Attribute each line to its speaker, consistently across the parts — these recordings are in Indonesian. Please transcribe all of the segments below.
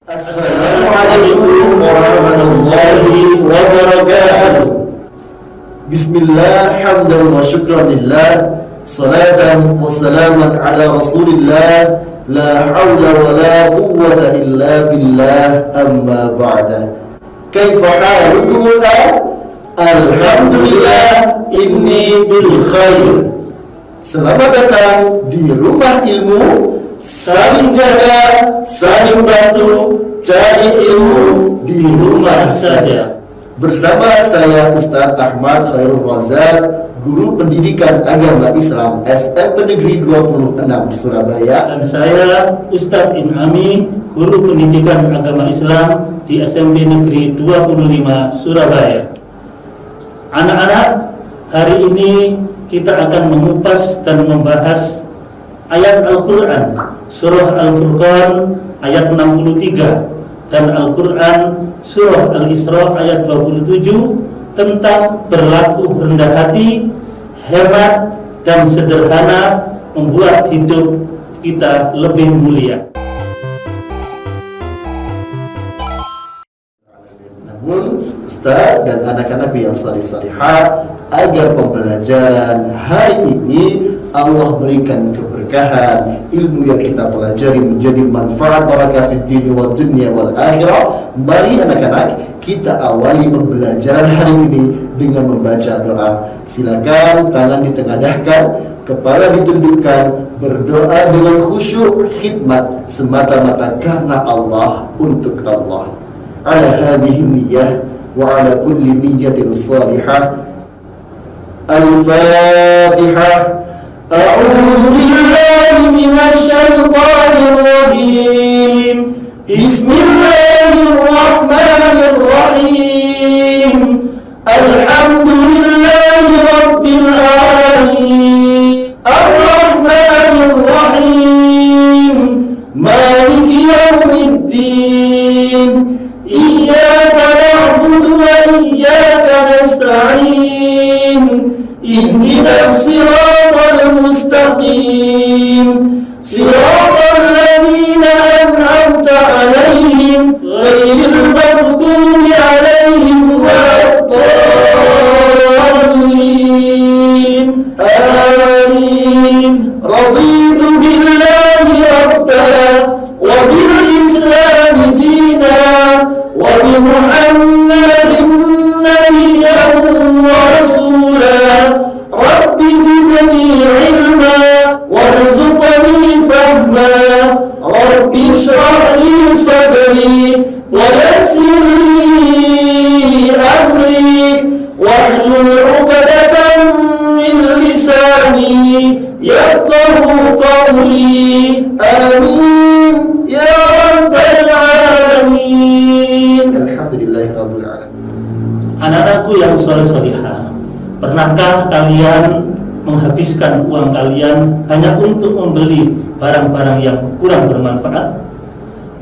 Speaker 1: Assalamualaikum warahmatullahi wabarakatuh. Bismillah, hamdan wa syukran lillah, salatan wa salaman ala rasulillah, la hawla wa la quwwata illa billah, amma ba'da. Kaifa halukum al-an? Alhamdulillah, inni bil khair. Selamat datang di rumah ilmu. Saling jaga, saling bantu, cari ilmu di rumah saja. Bersama saya Ustadz Ahmad Khairul Razak, Guru Pendidikan Agama Islam SMP Negeri 26 Surabaya.
Speaker 2: Dan saya Ustadz Inami, Guru Pendidikan Agama Islam di SMP Negeri 25 Surabaya. Anak-anak, hari ini kita akan mengupas dan membahas ayat Al-Quran Surah Al-Furqan ayat 63 dan Al-Quran Surah Al-Isra ayat 27 tentang berlaku rendah hati, hemat dan sederhana membuat hidup kita lebih mulia.
Speaker 1: Namun Ustaz dan anak-anakku yang salih-salihah, agar pembelajaran hari ini Allah berikan keberkahan, ilmu yang kita pelajari menjadi manfaat barakah fid dini wal dunya wal akhirah. Mari anak-anak, kita awali pembelajaran hari ini dengan membaca doa. Silakan tangan ditengadahkan, kepala ditundukkan, berdoa dengan khusyuk, khidmat semata-mata karena Allah, untuk Allah. Ala hadhihi niyyah wa ala kulli niyyatin salihah. Al-Fatihah. A'udzu billahi minasy syaithanir rajim. Bismillahirrahmanirrahim. Alhamdulillahi rabbil alamin. Ar-Rahmanir Rahim. Maliki yaumiddin. Iyyaka na'budu wa iyyaka nasta'in. Ihdinas siratal mustaqim, siratal ladzina an'amta 'alaihim ghairil maghdubi 'alaihim waladdallin. Amin. Raditu billahi rabban wa bil islam dinan wa bi Muhammadin nabiyyan wa rasulan. Rabbi zidni ilma warzuqni fahma. Rabbi shrah li sadri wa yassir li amri wahlul 'uqdatam min lisani yafqahu qawli. Amin ya rabbal alamin. Alhamdulillahirabbil alamin.
Speaker 2: Anak-anakku yang saleh-salihah, pernahkah kalian menghabiskan uang kalian hanya untuk membeli barang-barang yang kurang bermanfaat?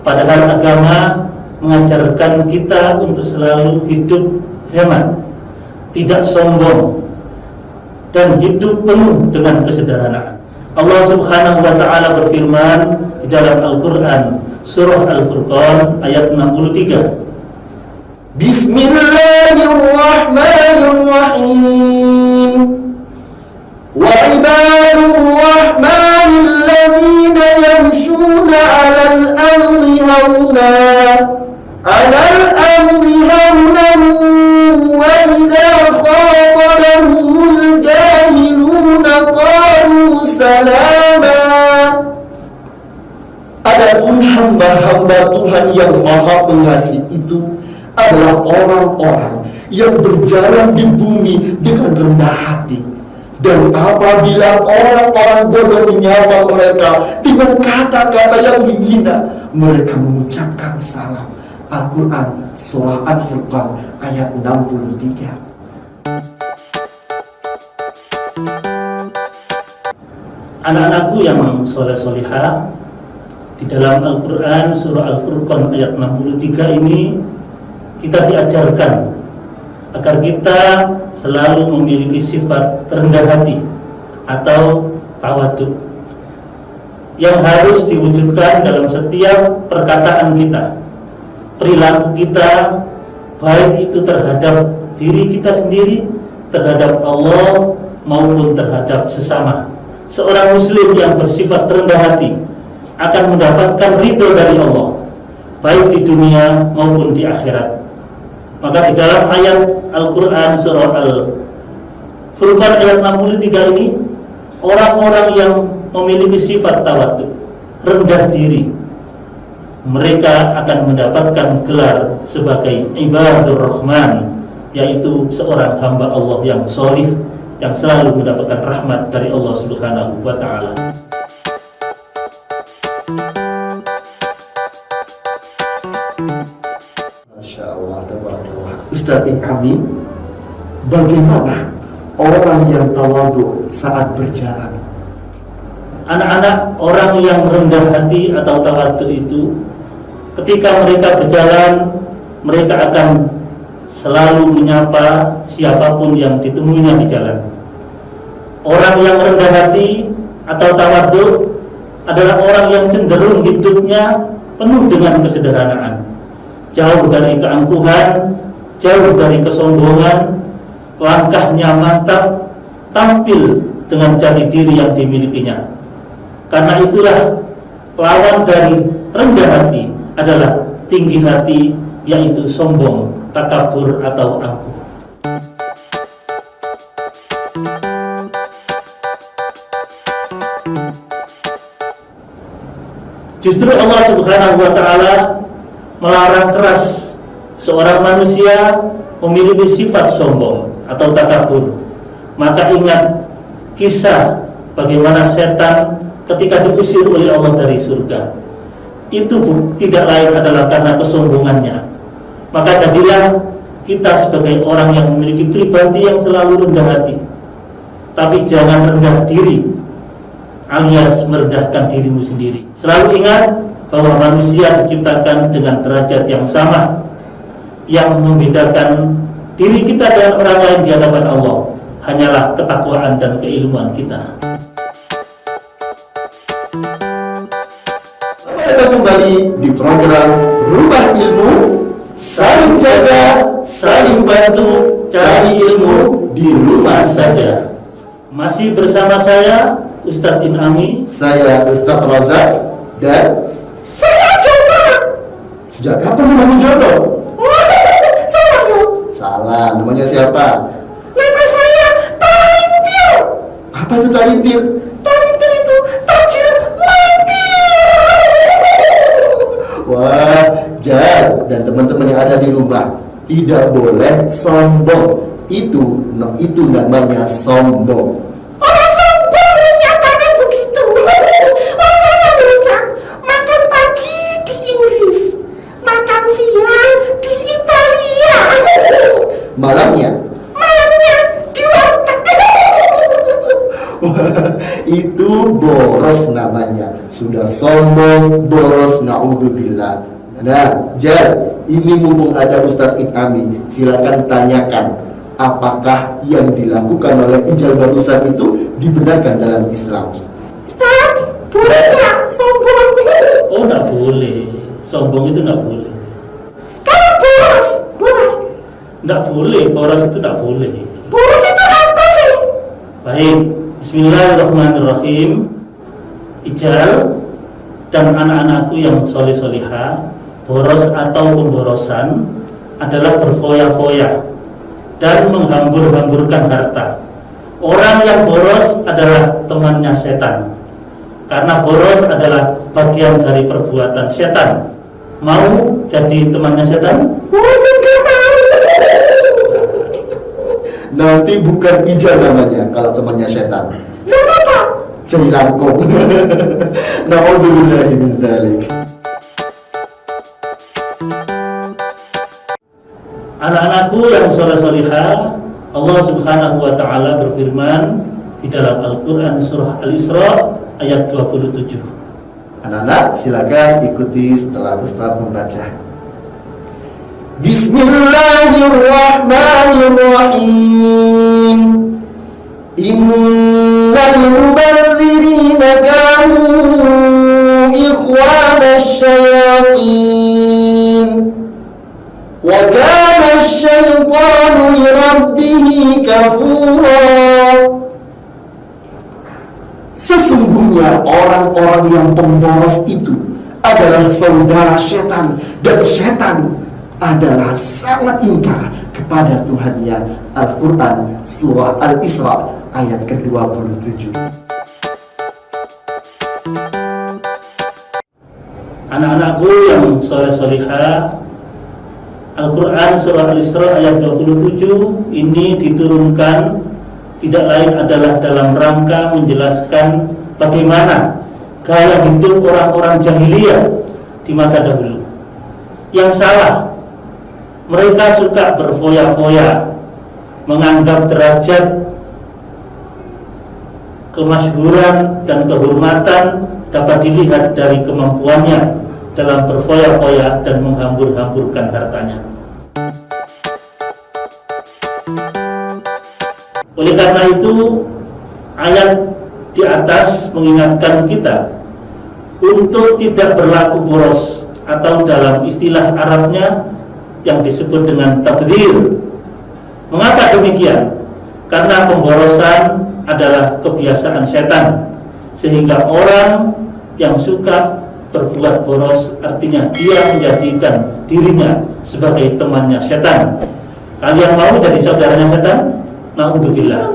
Speaker 2: Padahal agama mengajarkan kita untuk selalu hidup hemat, tidak sombong, dan hidup penuh dengan kesederhanaan. Allah Subhanahu wa ta'ala berfirman di dalam Al-Quran Surah Al-Furqan ayat 63.
Speaker 1: Bismillahirrahmanirrahim. Wa ibadur rahmanil ladzina yamshuna 'alal ardi hauna wa idza khatabahumul jahiluna qalu salama. Adapun hamba-hamba Tuhan yang Maha Pengasih itu adalah orang-orang yang berjalan di bumi dengan rendah hati. Dan apabila orang-orang bodoh menyapa mereka dengan kata-kata yang menghina, mereka mengucapkan salam. Al-Quran Surah Al-Furqan ayat 63.
Speaker 2: Anak-anakku yang soleh-solihah, di dalam Al-Quran Surah Al-Furqan ayat 63 ini kita diajarkan agar kita selalu memiliki sifat rendah hati atau tawadhu. yang harus diwujudkan dalam setiap perkataan kita, perilaku kita, baik itu terhadap diri kita sendiri, terhadap Allah maupun terhadap sesama. Seorang muslim yang bersifat rendah hati akan mendapatkan ridho dari Allah, baik di dunia maupun di akhirat. Maka di dalam ayat Al-Quran surah Al-Furqan ayat 63 ini, orang-orang yang memiliki sifat tawadhu, rendah diri, mereka akan mendapatkan gelar sebagai ibadur rahman, yaitu seorang hamba Allah yang solih, yang selalu mendapatkan rahmat dari Allah Subhanahu wa ta'ala.
Speaker 1: Masya Allah, tabarakallah. Ustaz In'ami, bagaimana orang yang tawadhu saat berjalan?
Speaker 2: Anak-anak orang yang rendah hati atau tawadhu itu, ketika mereka berjalan, mereka akan selalu menyapa siapapun yang ditemuinya di jalan. Orang yang rendah hati atau tawadhu adalah orang yang cenderung hidupnya penuh dengan kesederhanaan, jauh dari keangkuhan, jauh dari kesombongan, langkahnya mantap, tampil dengan jati diri yang dimilikinya. Karena itulah lawan dari rendah hati adalah tinggi hati, yaitu sombong, takabur atau angkuh. Justru Allah Subhanahu wa ta'ala melarang keras seorang manusia memiliki sifat sombong atau takabur. Maka ingat kisah bagaimana setan ketika diusir oleh Allah dari surga. Itu tidak lain adalah karena kesombongannya. Maka jadilah kita sebagai orang yang memiliki pribadi yang selalu rendah hati, tapi jangan rendah diri alias merendahkan dirimu sendiri. Selalu ingat bahwa manusia diciptakan dengan derajat yang sama. Yang membedakan diri kita dan orang lain di hadapan Allah hanyalah ketakwaan dan keilmuan kita.
Speaker 1: Kita kembali di program Rumah Ilmu, saling jaga, saling bantu, cari ilmu di rumah saja.
Speaker 2: Masih bersama saya Ustadz In'ami,
Speaker 1: saya Ustadz Razak, dan
Speaker 3: saya Jono.
Speaker 1: sejak kapan namamu Jono?
Speaker 3: Salah ya.
Speaker 1: Salah, namanya siapa?
Speaker 3: Nama saya Talintir.
Speaker 1: Apa itu talintir?
Speaker 3: Talintir itu tajil melintir.
Speaker 1: Wah, Jar dan teman-teman yang ada di rumah, tidak boleh sombong. Itu namanya sombong.
Speaker 3: Orang sombong menyatakan begitu. Oh, saya bisa makan pagi di Inggris, makan siang di Italia,
Speaker 1: Malamnya
Speaker 3: di warteg.
Speaker 1: wah, itu boros namanya. Sudah sombong, boros, na'udzubillah. Nah, Jar, ini mumpung ada Ustadz In'ami, silakan tanyakan, apakah yang dilakukan oleh Ijal barusan itu dibenarkan dalam Islam?
Speaker 3: Ustaz, boleh nggak sombong?
Speaker 2: oh nggak boleh, sombong itu nggak boleh.
Speaker 3: Kalau boros, boleh.
Speaker 2: Nggak boleh, boros itu nggak boleh.
Speaker 3: Boros itu apa sih?
Speaker 2: Baik, bismillahirrahmanirrahim. Ijal dan anak-anakku yang soleh-solihah, boros atau pemborosan adalah berfoya-foya dan menghambur-hamburkan harta. Orang yang boros adalah temannya setan, karena boros adalah bagian dari perbuatan setan. Mau jadi temannya setan?
Speaker 1: Nanti bukan Ijal namanya kalau temannya setan.
Speaker 3: Nama apa?
Speaker 1: Jailangkong. Na'udzubillahi min dzalik.
Speaker 2: Anak-anakku yang soleh-solihah, Allah Subhanahu wa ta'ala berfirman di dalam Al-Quran surah Al-Isra ayat 27.
Speaker 1: Anak-anak silakan ikuti setelah Ustaz membaca. Bismillahirrahmanirrahim. Innal mubadzirina kanu إخوان الشياطين وكان الشيطان لربه كفورا. Sesungguhnya orang-orang yang pemboros itu adalah saudara setan, dan setan adalah sangat ingkar kepada Tuhannya. Al-Quran Surah Al-Isra ayat ke-27.
Speaker 2: Anak-anakku yang soleh-solihah, Al-Quran Surah Al-Isra ayat 27 ini diturunkan tidak lain adalah dalam rangka menjelaskan bagaimana gaya hidup orang-orang jahiliyah di masa dahulu yang salah. Mereka suka berfoya-foya, menganggap derajat, kemasyhuran dan kehormatan dapat dilihat dari kemampuannya dalam berfoya-foya dan menghambur-hamburkan hartanya. Oleh karena itu, ayat di atas mengingatkan kita untuk tidak berlaku boros, atau dalam istilah Arabnya yang disebut dengan tabdzir. Mengapa demikian? Karena pemborosan adalah kebiasaan setan, sehingga orang yang suka berbuat boros artinya dia menjadikan dirinya sebagai temannya setan. Kalian mau jadi saudaranya setan? Na'udzubillah.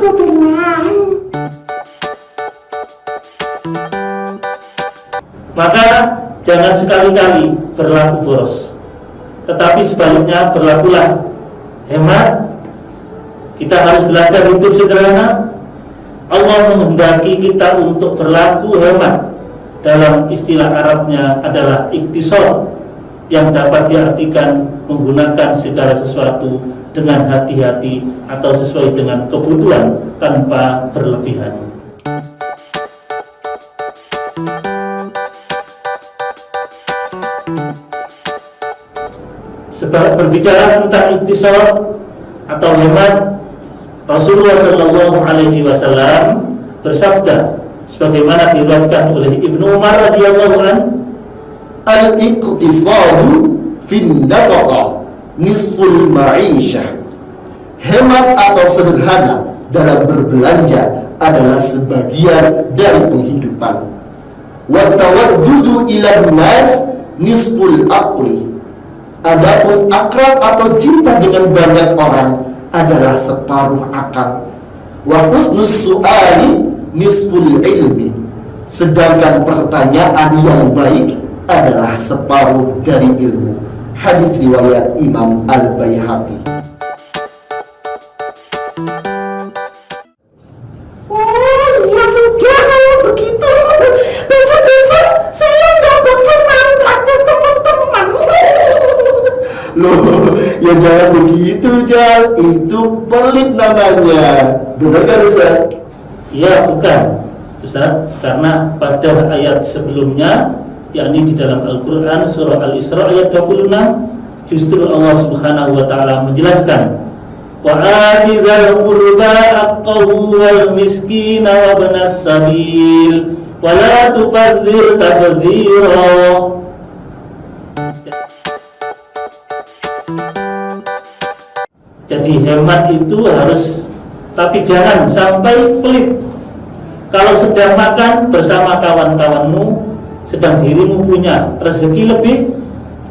Speaker 2: Maka jangan sekali-kali berlaku boros, tetapi sebaliknya berlakulah hemat. Kita harus belajar hidup sederhana. Allah menghendaki kita untuk berlaku hemat. Dalam istilah Arabnya adalah iktisad, yang dapat diartikan menggunakan segala sesuatu dengan hati-hati atau sesuai dengan kebutuhan tanpa berlebihan. Sebab berbicara tentang iktisad atau hemat, Rasulullah Shallallahu Alaihi Wasallam bersabda, sebagaimana diriwayatkan oleh Ibnu Umar radhiyallahu an,
Speaker 1: al-iqtisadu fin nafaqah nisful ma'isyah. Hemat atau sederhana dalam berbelanja adalah sebagian dari penghidupan. Wa tawaddudu ila nas nisful aqli. Adapun akrab atau cinta dengan banyak orang adalah separuh akal. Wa husnus su'ali nisful ilmi. Sedangkan pertanyaan yang baik adalah separuh dari ilmu. Hadis riwayat Imam Al-Baihaqi.
Speaker 3: Oh ya sudah, kalau begitu besok-besok saya nggak bakal manggil teman-teman.
Speaker 1: Loh, ya jangan begitu, Jal. Itu pelit namanya. Benar kan, Ustaz?
Speaker 2: Ya, bukan, Ustaz, karena pada ayat sebelumnya, yakni di dalam Al-Quran Surah Al-Isra ayat 26, justru Allah Subhanahu wa Ta'ala menjelaskan, wa atidzal qurba haqqahu wal miskina wa ibnas sabil wa la tubadzir tabdzira. Jadi hemat itu harus, tapi jangan sampai pelit. Kalau sedang makan bersama kawan-kawanmu, sedang dirimu punya rezeki lebih,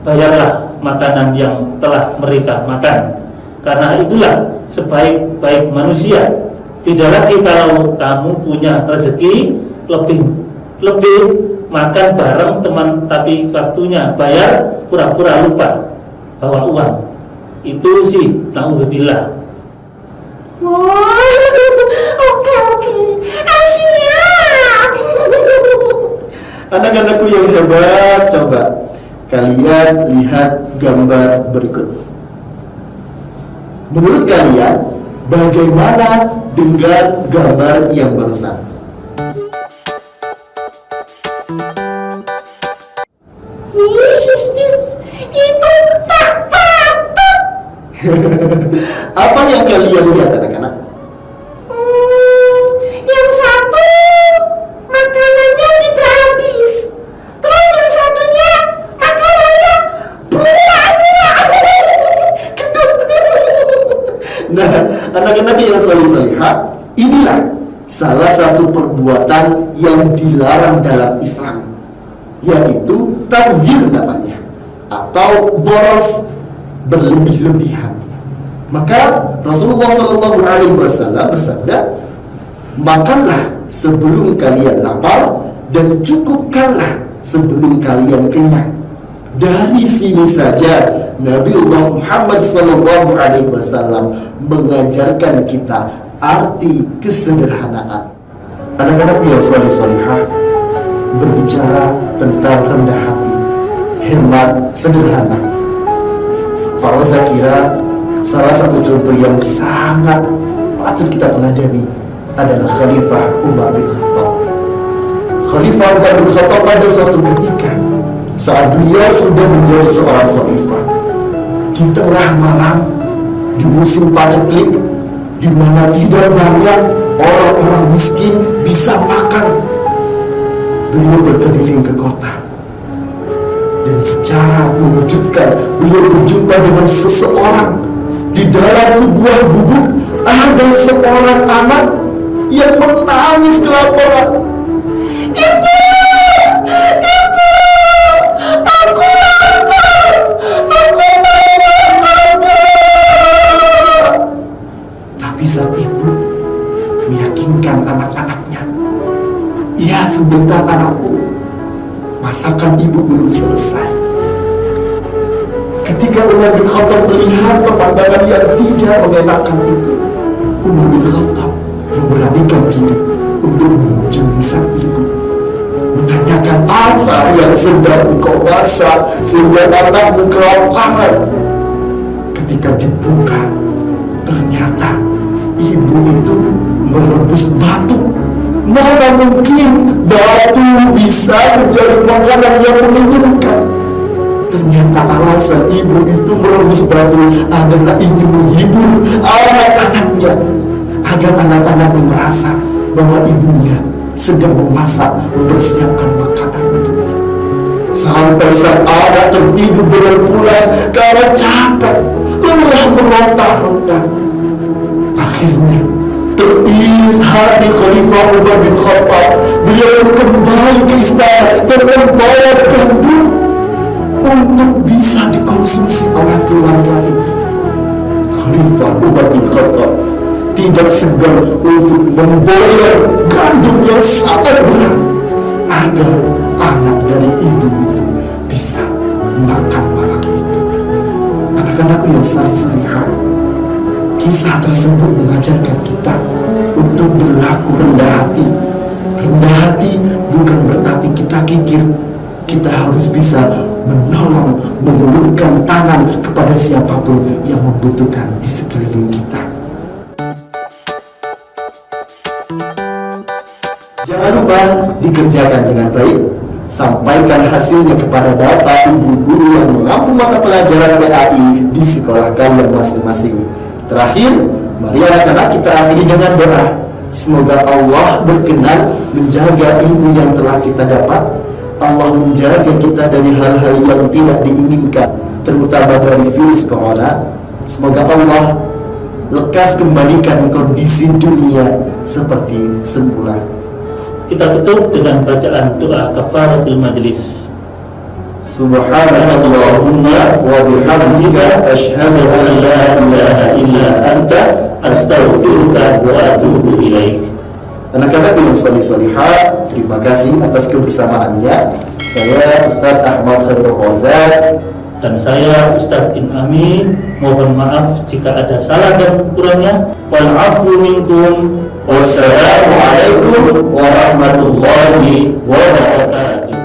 Speaker 2: bayarlah makanan yang telah mereka makan. Karena itulah sebaik-baik manusia. Tidak lagi kalau kamu punya rezeki lebih makan bareng teman, tapi waktunya bayar pura-pura lupa bawa uang. Itu sih na'udzubillah.
Speaker 3: Oke, siap.
Speaker 1: Anak-anakku yang hebat, coba kalian lihat gambar berikut. Menurut kalian, bagaimana dengan gambar yang barusan?
Speaker 3: Itu tak patut.
Speaker 1: Apa yang kalian lihat, anak-anak?
Speaker 3: Yang satu makanannya tidak habis, terus
Speaker 1: Nah, anak-anak yang salih-salihah, inilah salah satu perbuatan yang dilarang dalam Islam, yaitu tabdzir namanya, atau boros berlebih-lebihan. Maka Rasulullah SAW bersabda, makanlah sebelum kalian lapar dan cukupkanlah sebelum kalian kenyang. Dari sini saja Nabiullah Muhammad SAW mengajarkan kita arti kesederhanaan. Anak-anak yang salih-salihah, berbicara tentang rendah hati, hemat, sederhana. Para saya kira salah satu contoh yang sangat patut kita teladani adalah Khalifah Umar bin Khattab. Khalifah Umar bin Khattab pada suatu ketika saat beliau sudah menjadi seorang khalifah, di tengah malam, di musim paceklik, di mana tidak banyak orang-orang miskin bisa makan, beliau berkeliling ke kota. Dan secara mengejutkan, beliau berjumpa dengan seseorang. Di dalam sebuah gubuk ada seorang anak yang menangis kelaparan. Ibu! Ibu! Aku lapar! Aku mau makan! Tapi sang ibu meyakinkan anak-anaknya, "Ya, sebentar anakku, masakan ibu belum selesai." Ketika Umar bin Khattab melihat pemandangan yang tidak mengenakan itu, Umar bin Khattab memberanikan diri untuk mengunjungi sang ibu, menanyakan apa yang sedang engkau masak sehingga anakmu kelaparan. Ketika dibuka, ternyata ibu itu merebus batu. Mana mungkin batu bisa menjadi makanan yang mengenyangkan? Ternyata alasan ibu itu merebus batu adalah ingin menghibur anak-anaknya, agar anak-anaknya merasa bahwa ibunya sedang memasak, mempersiapkan makanan untuknya. Sampai sang anak tertidur dengan pulas karena capek, lelah meronta-ronta. Akhirnya teriris hati Khalifah Umar bin Khattab. Beliau kembali ke istana dan membawa gandum untuk bisa dikonsumsi oleh keluarga itu. Khalifah Umar bin Khattab tidak segan untuk membayar gandum yang sangat berat agar anak dari ibu itu bisa makan malam itu. Anak-anakku yang salih-salihah, kisah tersebut mengajarkan kita untuk berlaku rendah hati. Rendah hati bukan berarti kita kikir. Kita harus bisa menolong, mengulurkan tangan kepada siapapun yang membutuhkan di sekeliling kita. Jangan lupa dikerjakan dengan baik. Sampaikan hasilnya kepada bapak ibu guru yang mengampu mata pelajaran PAI di sekolah kalian masing-masing. Terakhir, mari anak-anak kita akhiri dengan doa. Semoga Allah berkenan menjaga ilmu yang telah kita dapat. Allah menjaga kita dari hal-hal yang tidak diinginkan, terutama dari virus corona. Semoga Allah lekas kembalikan kondisi dunia seperti semula.
Speaker 2: Kita tutup dengan bacaan doa kafaratul majlis.
Speaker 1: Subhanallahumma wa bihamdika asyhadu an la ilaha illa anta astaghfiruka wa atubu ilaik. Anak-anak yang salih-salihah, terima kasih atas kebersamaannya. Saya Ustadz Ahmad Khairul Fauzan
Speaker 2: dan saya Ustadz In Amin. Mohon maaf jika ada salah dan kurangnya. Wal afu minkum.
Speaker 1: Wassalamualaikum warahmatullahi wabarakatuh.